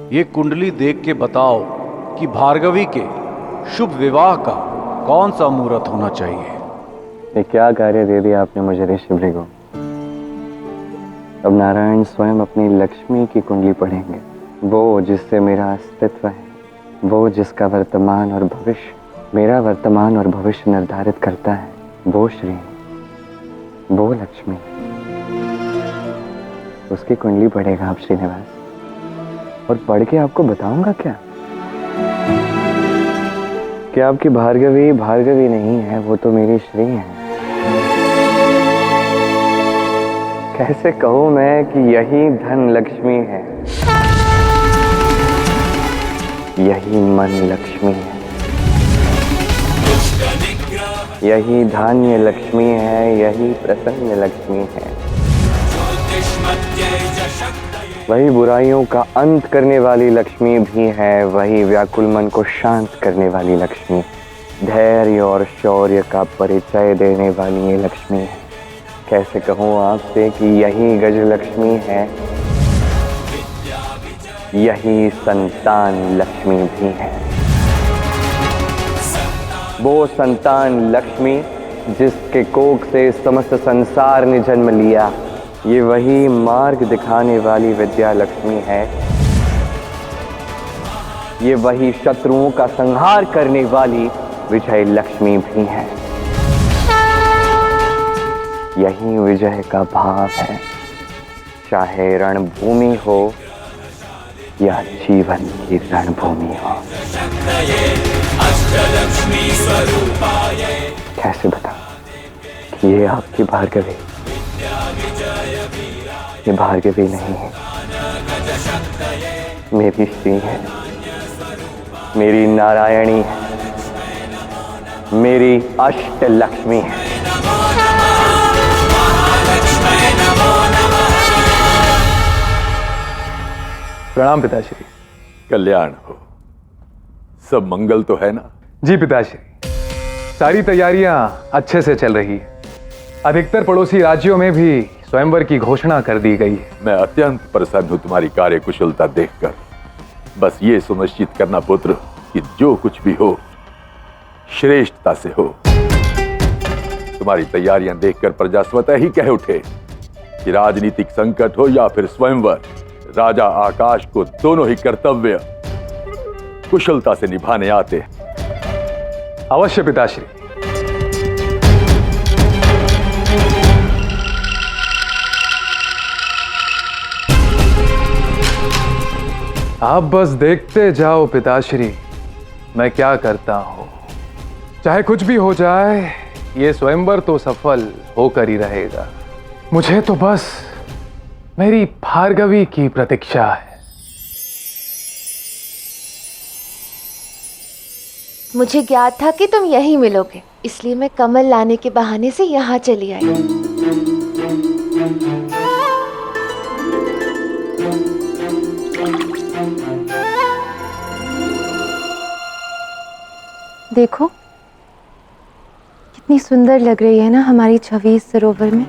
ये कुंडली देख के बताओ कि भार्गवी के शुभ विवाह का कौन सा मुहूर्त होना चाहिए। ये क्या कार्य दे दिया आपने मुझे ऋषि भृगु। अब नारायण स्वयं अपनी लक्ष्मी की कुंडली पढ़ेंगे, वो जिससे मेरा अस्तित्व है, वो जिसका वर्तमान और भविष्य, मेरा वर्तमान और भविष्य निर्धारित करता है, वो श्री, वो लक्ष्मी, उसकी कुंडली पढ़ेगा आप श्रीनिवास। और पढ़ के आपको बताऊंगा क्या कि आपकी भार्गवी भार्गवी नहीं है, वो तो मेरी श्री है। कैसे कहूं मैं कि यही धन लक्ष्मी है, यही मन लक्ष्मी है, यही धान्य लक्ष्मी है, यही प्रसन्न लक्ष्मी है, वही बुराइयों का अंत करने वाली लक्ष्मी भी है, वही व्याकुल मन को शांत करने वाली लक्ष्मी, धैर्य और शौर्य का परिचय देने वाली ये लक्ष्मी है। कैसे कहूँ आपसे कि यही गज लक्ष्मी है, यही संतान लक्ष्मी भी है, वो संतान लक्ष्मी जिसके कोख से समस्त संसार ने जन्म लिया, ये वही मार्ग दिखाने वाली विद्या लक्ष्मी है, ये वही शत्रुओं का संहार करने वाली विजय लक्ष्मी भी है। यही विजय का भाव है, चाहे रणभूमि हो या जीवन की रणभूमि हो। कैसे बताऊं कि ये आपकी भार्गवी, ये भार्गवी नहीं है, मेरी श्री है, मेरी नारायणी है, मेरी अष्ट लक्ष्मी है। प्रणाम पिताश्री। कल्याण हो। सब मंगल तो है ना? जी पिताश्री, सारी तैयारियां अच्छे से चल रही है। अधिकतर पड़ोसी राज्यों में भी स्वयंवर की घोषणा कर दी गई है। मैं अत्यंत प्रसन्न हूं तुम्हारी कार्य कुशलता देखकर। बस ये सुनिश्चित करना पुत्र कि जो कुछ भी हो श्रेष्ठता से हो। तुम्हारी तैयारियां देखकर प्रजा स्वतः ही कह उठे कि राजनीतिक संकट हो या फिर स्वयंवर, राजा आकाश को दोनों ही कर्तव्य कुशलता से निभाने आते। अवश्य पिताश्री। आप बस देखते जाओ पिताश्री, मैं क्या करता हूं। चाहे कुछ भी हो जाए, ये स्वयंवर तो सफल होकर ही रहेगा। मुझे तो बस मेरी भार्गवी की प्रतीक्षा है। मुझे ज्ञात था कि तुम यहीं मिलोगे, इसलिए मैं कमल लाने के बहाने से यहाँ चली आई। देखो कितनी सुंदर लग रही है ना हमारी छवि इस सरोवर में।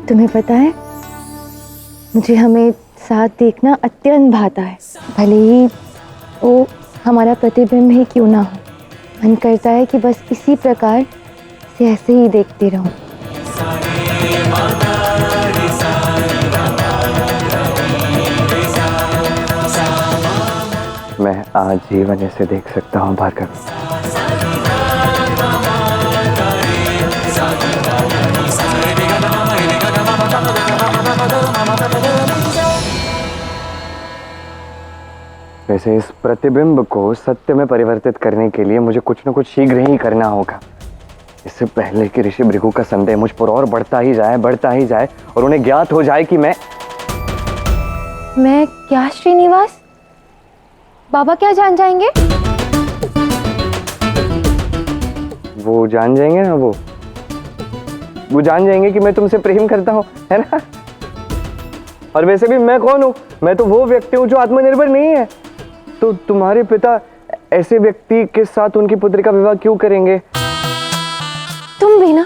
तुम्हें पता है, मुझे हमें साथ देखना अत्यंत भाता है, भले ही वो हमारा प्रतिबिंब ही क्यों ना हो। मन करता है कि बस इसी प्रकार से ऐसे ही देखती रहूं। मैं आज जीवन ऐसे देख सकता हूँ भार्गवी। वैसे इस प्रतिबिंब को सत्य में परिवर्तित करने के लिए मुझे कुछ न कुछ शीघ्र ही करना होगा, इससे पहले कि ऋषि भृगु का संदेह मुझ पर और बढ़ता ही जाए और उन्हें ज्ञात हो जाए कि मैं क्या श्रीनिवास? बाबा क्या जान जाएंगे? वो जान जाएंगे ना, वो जान जाएंगे कि मैं तुमसे प्रेम करता हूँ, है ना? और वैसे भी मैं कौन हूँ? मैं तो वो व्यक्ति हूँ जो आत्मनिर्भर नहीं है। तो तुम्हारे पिता ऐसे व्यक्ति के साथ उनकी पुत्री का विवाह क्यों करेंगे? तुम भी ना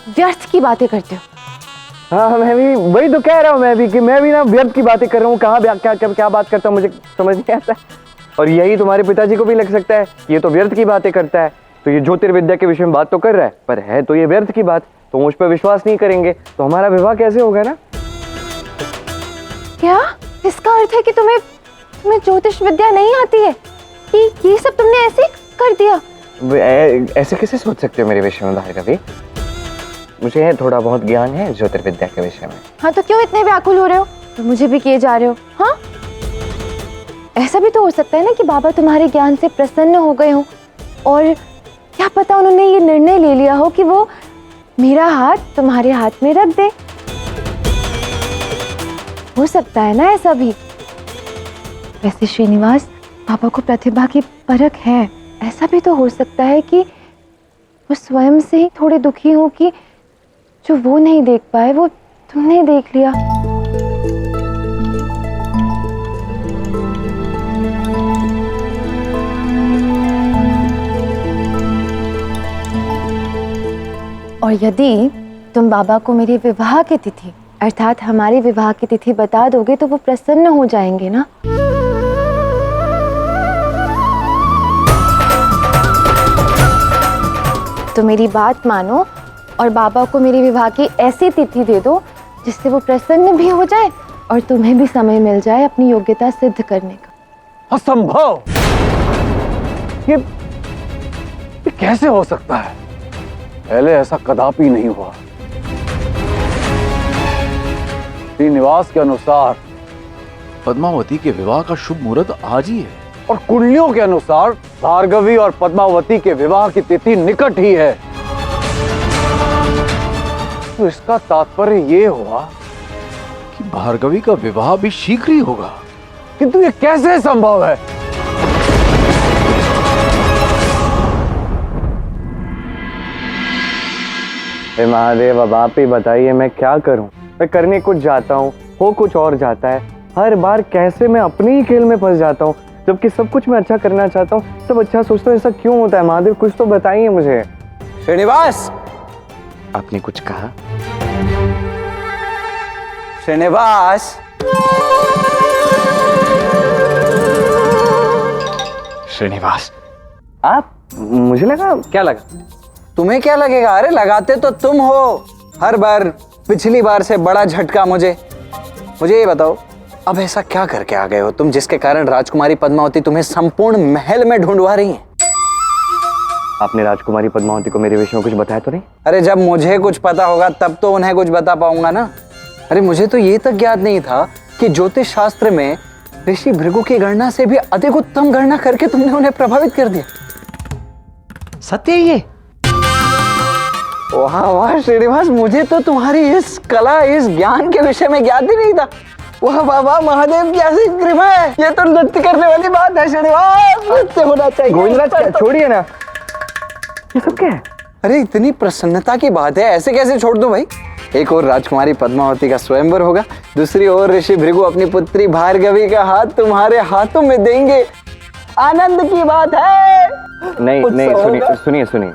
व्यर्थ की बातें करते हो। हाँ, मैं भी वही तो कह रहा हूँ, मैं भी ना व्यर्थ की बातें कर रहा हूँ। कहाँ क्या बात करता हूँ, मुझे समझ नहीं आता। और यही तुम्हारे पिताजी को भी लग सकता है, ये तो व्यर्थ की बातें करता है। तो ये ज्योतिर्विद्या के विषय में बात तो कर रहा है, पर है तो ये व्यर्थ की बात। तो मुझ पर विश्वास नहीं करेंगे तो हमारा विवाह कैसे होगा ना? क्या इसका अर्थ है कि तुम्हें ज्योतिष विद्या नहीं आती है? कि ये सब तुमने ऐसे कर दिया? ऐसे कैसे सोच सकते हो मेरे विषय में भार्गवी? मुझे थोड़ा बहुत ज्ञान है ज्योतिर्विद्या के विषय में। हाँ, तो क्यों इतने व्याकुल हो रहे हो? तो मुझे भी किए जा रहे हो? हाँ, ऐसा भी तो हो सकता है ना कि बाबा तुम्हारे ज्ञान से प्रसन्न हो गए हो, और क्या पता उन्होंने ये निर्णय ले लिया हो कि वो मेरा हाथ तुम्हारे हाथ में रख दे। हो सकता है ना ऐसा भी। वैसे श्रीनिवास, पापा को प्रतिभा की परख है। ऐसा भी तो हो सकता है कि वो स्वयं से ही थोड़े दुखी हो कि जो वो नहीं देख पाए वो तुमने देख लिया। और यदि तुम बाबा को मेरे विवाह की तिथि अर्थात हमारे विवाह की तिथि बता दोगे तो वो प्रसन्न हो जाएंगे ना। तो मेरी बात मानो और बाबा को मेरे विवाह की ऐसी तिथि दे दो जिससे वो प्रसन्न भी हो जाए और तुम्हें भी समय मिल जाए अपनी योग्यता सिद्ध करने का। असंभव! ये कैसे हो सकता है? पहले ऐसा कदापि नहीं हुआ। श्रीनिवास के अनुसार पद्मावती के विवाह का शुभ मुहूर्त आज ही है, और कुंडलियों के अनुसार भार्गवी और पद्मावती के विवाह की तिथि निकट ही है। तो इसका तात्पर्य ये हुआ कि भार्गवी का विवाह भी शीघ्र ही होगा। किंतु ये कैसे संभव है? हे महादेव, अब आप ही बताइए मैं क्या करूं? मैं करने कुछ जाता हूं, हो कुछ और जाता है। हर बार कैसे मैं अपने ही खेल में फंस जाता हूं, जबकि सब कुछ मैं अच्छा करना चाहता हूं, सब अच्छा सोचता हूं। ऐसा क्यों होता है महादेव? कुछ तो बताइए मुझे। श्रीनिवास, आपने कुछ कहा? श्रीनिवास, श्रीनिवास, आप? मुझे लगा। क्या लगा? तुम्हें क्या लगेगा? अरे लगाते तो तुम हो हर बार। पिछली बार से बड़ा झटका मुझे ये बताओ, अब ऐसा क्या करके आ गए हो तुम जिसके कारण राजकुमारी पद्मावती तुम्हें संपूर्ण महल में ढूंढवा रही हैं? आपने राजकुमारी पद्मावती को मेरे विषय में कुछ बताया तो नहीं? अरे जब मुझे कुछ पता होगा तब तो उन्हें कुछ बता पाऊंगा ना। अरे मुझे तो ये तक ज्ञात नहीं था कि ज्योतिष शास्त्र में ऋषि भृगु की गणना से भी अधिक उत्तम गणना करके तुमने उन्हें प्रभावित कर दिया। सत्य है ये? वाह वाह श्रीनिवास, मुझे तो तुम्हारी इस कला, इस ज्ञान के विषय में ज्ञात ही नहीं था। वाह वाह वाह, महादेव की ऐसी कृपा है। ये तो नृत्य करने वाली बात है श्रीनिवास, नृत्य होना चाहिए। गोविंदराज, छोड़िए ना, ये सब क्या है? अरे इतनी प्रसन्नता की बात है, ऐसे कैसे छोड़ दूं भाई? एक और राजकुमारी पद्मावती का स्वयंवर होगा, दूसरी ओर ऋषि भृगु अपनी पुत्री भार्गवी का हाथ तुम्हारे हाथों में देंगे। आनंद की बात है। नहीं नहीं, सुनिए,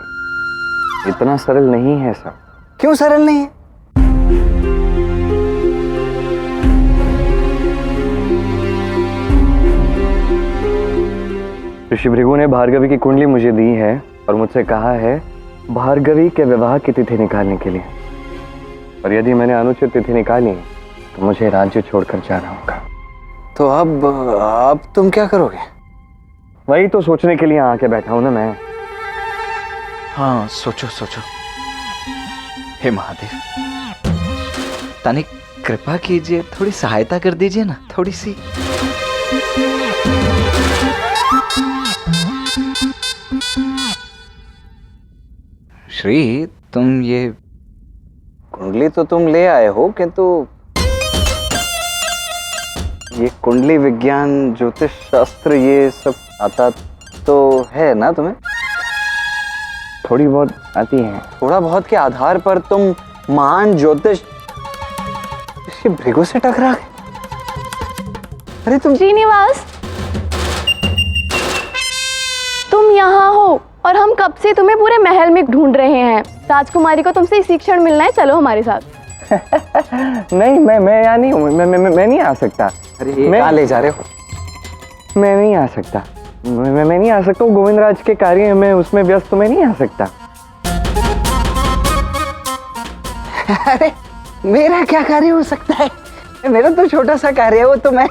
इतना सरल नहीं है सब। क्यों सरल नहीं है? ऋषि भृगु ने भार्गवी की कुंडली मुझे दी है और मुझसे कहा है भार्गवी के विवाह की तिथि निकालने के लिए। और यदि मैंने अनुचित तिथि निकाली तो मुझे राज्य छोड़कर जाना होगा। तो अब तुम क्या करोगे? वही तो सोचने के लिए आके बैठा हूं ना मैं। हाँ, सोचो। हे महादेव, तनिक कृपा कीजिए, थोड़ी सहायता कर दीजिए ना, थोड़ी सी। श्री, तुम ये कुंडली तो तुम ले आए हो, किंतु ये कुंडली विज्ञान, ज्योतिष शास्त्र, ये सब आता तो है ना तुम्हें? थोड़ी बहुत आती है। थोड़ा बहुत के आधार पर तुम महान ज्योतिष ऋषि भृगु से टकरा गए? अरे तुम श्रीनिवास, तुम यहाँ हो और हम कब से तुम्हें पूरे महल में ढूंढ रहे हैं। राजकुमारी को तुमसे इसी क्षण मिलना है, चलो हमारे साथ। नहीं, मैं यहाँ नहीं हूँ, मैं नहीं आ सकता। अरे कहाँ ले जा रहे हो? मैं नहीं आ सकता, मैं नहीं आ सकता। गोविंदराज के कार्य में उसमें व्यस्त, तो मैं नहीं आ सकता। अरे मेरा क्या कार्य हो सकता है? मेरा तो छोटा सा कार्य है, वो तो मैं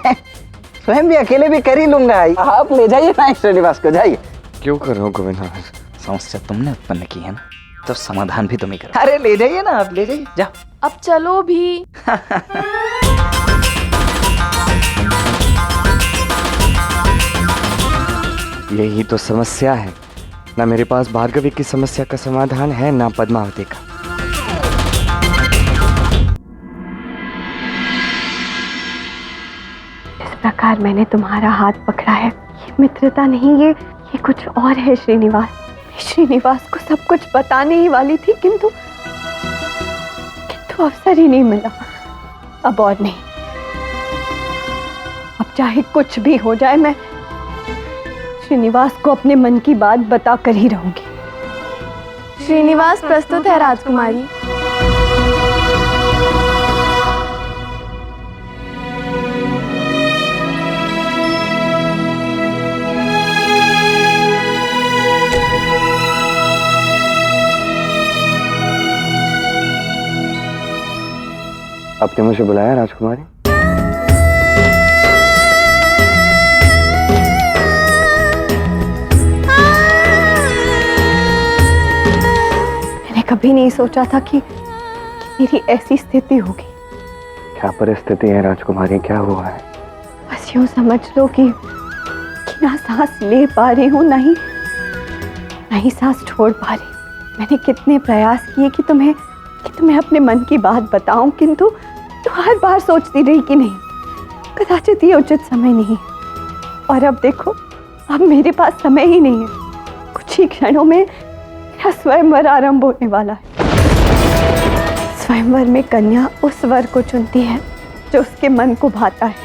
स्वयं भी अकेले भी कर ही लूंगा। आप ले जाइए ना श्रीनिवास को, जाइए। क्यों कर रहा हूँ गोविंदराज? समस्या तुमने उत्पन्न की है ना, तो समाधान भी तुम्हें करो। अरे ले जाइए ना, आप ले जाइए, जाओ। अब चलो भी। यही तो समस्या है ना, मेरे पास भार्गवी की समस्या का समाधान है ना पद्मावती का। इस प्रकार मैंने तुम्हारा हाथ पकड़ा है, ये मित्रता नहीं, ये कुछ और है श्रीनिवास। मैं श्रीनिवास को सब कुछ बताने ही वाली थी, किंतु अवसर ही नहीं मिला। अब और नहीं, अब चाहे कुछ भी हो जाए, मैं श्रीनिवास को अपने मन की बात बता कर ही रहूंगी। श्रीनिवास प्रस्तुत है राजकुमारी। आपने मुझे बुलाया राजकुमारी? मैंने कभी नहीं सोचा था कि मेरी ऐसी स्थिति होगी। क्या परिस्थिति है राजकुमारी, क्या हुआ है? बस यूं समझ लो कि ना सांस ले पा रही हूँ, ना ही सांस छोड़ पा रही हूँ। मैंने कितने प्रयास किए कि तुम्हें अपने मन की बात बताऊं, किंतु तो हर बार सोचती रही कि नहीं, कदाचित ये उचित समय नहीं। और अब देखो, अब मेरे पास समय ही नहीं है। कुछ ही क्षणों में मेरा स्वयंवर आरंभ होने वाला है। स्वयंवर में कन्या उस वर को चुनती है जो उसके मन को भाता है,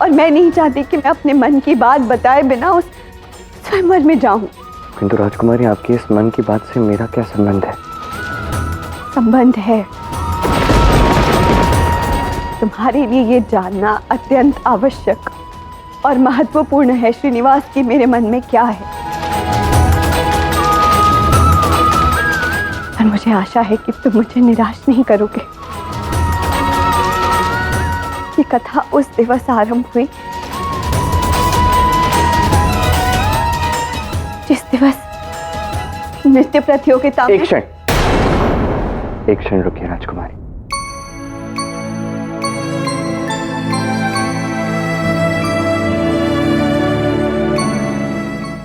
और मैं नहीं चाहती कि मैं अपने मन की बात बताए बिना उस स्वयंवर में जाऊं। किंतु राजकुमारी, आपकी इस मन की बात से मेरा क्या संबंध है? संबंध है। तुम्हारे लिए ये जानना अत्यंत आवश्यक और महत्वपूर्ण है श्रीनिवास कि मेरे मन में क्या है। और मुझे आशा है कि तुम मुझे निराश नहीं करोगे। ये कथा उस दिवस आरंभ हुई जिस दिवस नृत्य प्रतियोगिता में। एक क्षण रुकिए राजकुमारी।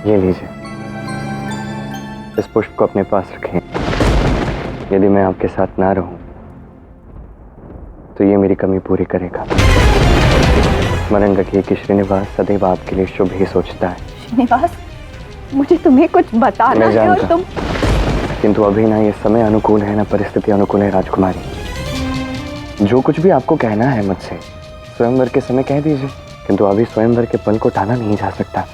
ये लीजिए, इस पुष्प को अपने पास रखें। यदि मैं आपके साथ ना रहूं तो ये मेरी कमी पूरी करेगा। स्मरण रखिए कि श्रीनिवास सदैव आपके लिए शुभ ही सोचता है। श्रीनिवास, मुझे तुम्हें कुछ बताना है और तुम। किंतु अभी ना ये समय अनुकूल है, ना परिस्थिति अनुकूल है राजकुमारी। जो कुछ भी आपको कहना है मुझसे स्वयंवर के समय कह दीजिए, किंतु अभी स्वयंवर के पल को टाला नहीं जा सकता।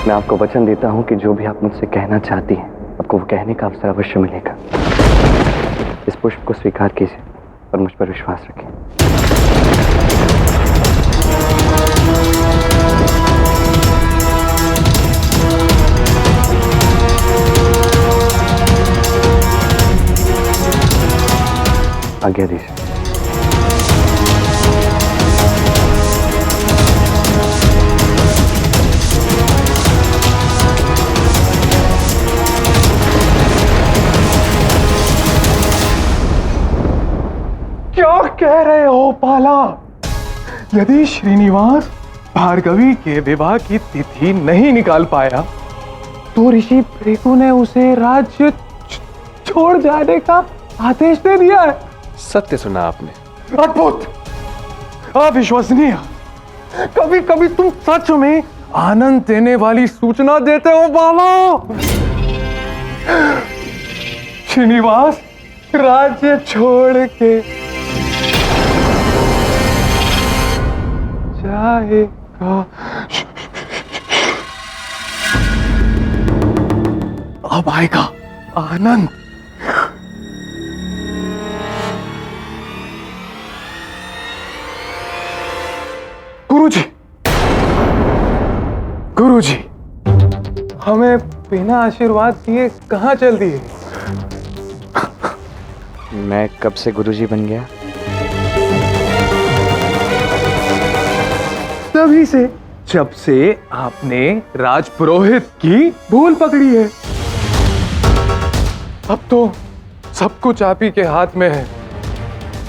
मैं आपको वचन देता हूं कि जो भी आप मुझसे कहना चाहती हैं, आपको वो कहने का अवसर अवश्य मिलेगा। इस पुष्प को स्वीकार कीजिए और मुझ पर विश्वास रखें। आज्ञा दीजिए। क्या कह रहे हो पाला? यदि श्रीनिवास भार्गवी के विवाह की तिथि नहीं निकाल पाया तो ऋषि भृगु ने उसे राज्य छोड़ जाने का आदेश दे दिया है। सत्य सुना आपने। अद्भुत, अविश्वसनीय। कभी कभी तुम सच में आनंद देने वाली सूचना देते हो बाला। श्रीनिवास राज्य छोड़ के आएगा। अब आएगा आनंद। गुरुजी, गुरुजी, हमें बिना आशीर्वाद दिए कहाँ चल दिए? मैं कब से गुरुजी बन गया? तभी से, जब से आपने राजपुरोहित की भूल पकड़ी है। अब तो सब कुछ आप ही के हाथ में है।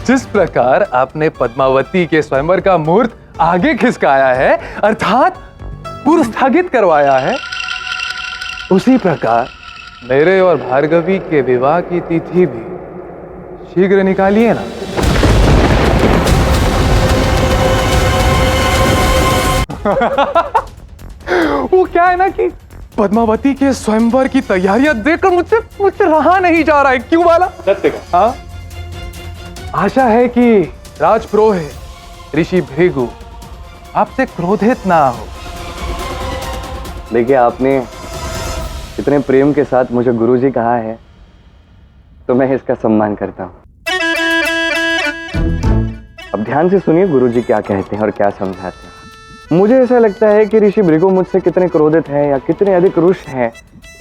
जिस प्रकार आपने पद्मावती के स्वयंवर का मुहूर्त आगे खिसकाया है, अर्थात पूर्व स्थगित करवाया है, उसी प्रकार मेरे और भार्गवी के विवाह की तिथि भी शीघ्र निकालिए ना। वो क्या है ना कि पद्मावती के स्वयंवर की तैयारियां देखकर मुझसे रहा नहीं जा रहा है। क्यों वाला? सत्य का। हाँ, आशा है कि राजपुरोहित ऋषि भृगु आपसे क्रोधित ना हो। देखिए, आपने इतने प्रेम के साथ मुझे गुरुजी कहा है तो मैं इसका सम्मान करता हूं। अब ध्यान से सुनिए गुरुजी क्या कहते हैं और क्या समझाते हैं। मुझे ऐसा लगता है कि ऋषि भृगु मुझसे कितने क्रोधित हैं या कितने अधिक रुष्ट हैं,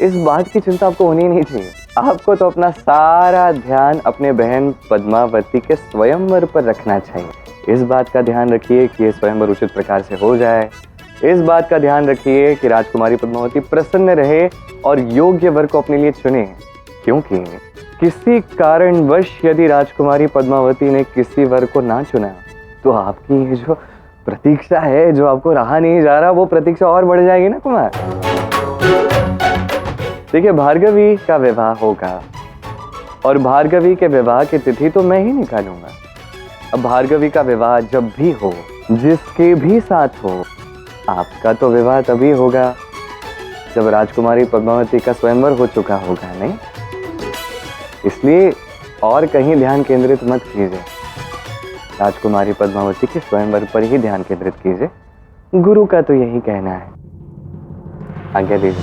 इस बात की चिंता आपको होनी नहीं चाहिए। आपको तो अपना सारा ध्यान अपने बहन पद्मावती के स्वयंवर पर रखना चाहिए। इस बात का ध्यान रखिए कि ये स्वयंवर उचित प्रकार से हो जाए। इस बात का ध्यान रखिए कि राजकुमारी पद्मावती प्रसन्न रहे और योग्य वर को अपने लिए चुने, क्योंकि किसी कारणवश यदि राजकुमारी पद्मावती ने किसी वर को ना चुना तो आपकी ये जो प्रतीक्षा है, जो आपको रहा नहीं जा रहा, वो प्रतीक्षा और बढ़ जाएगी ना कुमार। देखिए, भार्गवी का विवाह होगा और भार्गवी के विवाह की तिथि तो मैं ही निकालूंगा। अब भार्गवी का विवाह जब भी हो, जिसके भी साथ हो, आपका तो विवाह तभी होगा जब राजकुमारी पद्मावती का स्वयंवर हो चुका होगा, नहीं? इसलिए और कहीं ध्यान केंद्रित मत कीजिए, राजकुमारी पद्मावती के स्वयंवर पर ही ध्यान केंद्रित कीजिए। गुरु का तो यही कहना है। आज्ञा दीजिए।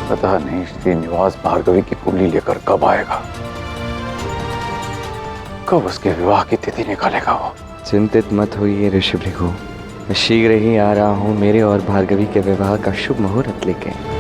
पता नहीं श्रीनिवास भार्गवी की कुंडली लेकर कब आएगा, कब उसके विवाह की तिथि निकालेगा वो। चिंतित मत होइए ऋषि भृगु, मैं शीघ्र ही आ रहा हूँ मेरे और भार्गवी के विवाह का शुभ मुहूर्त लेके।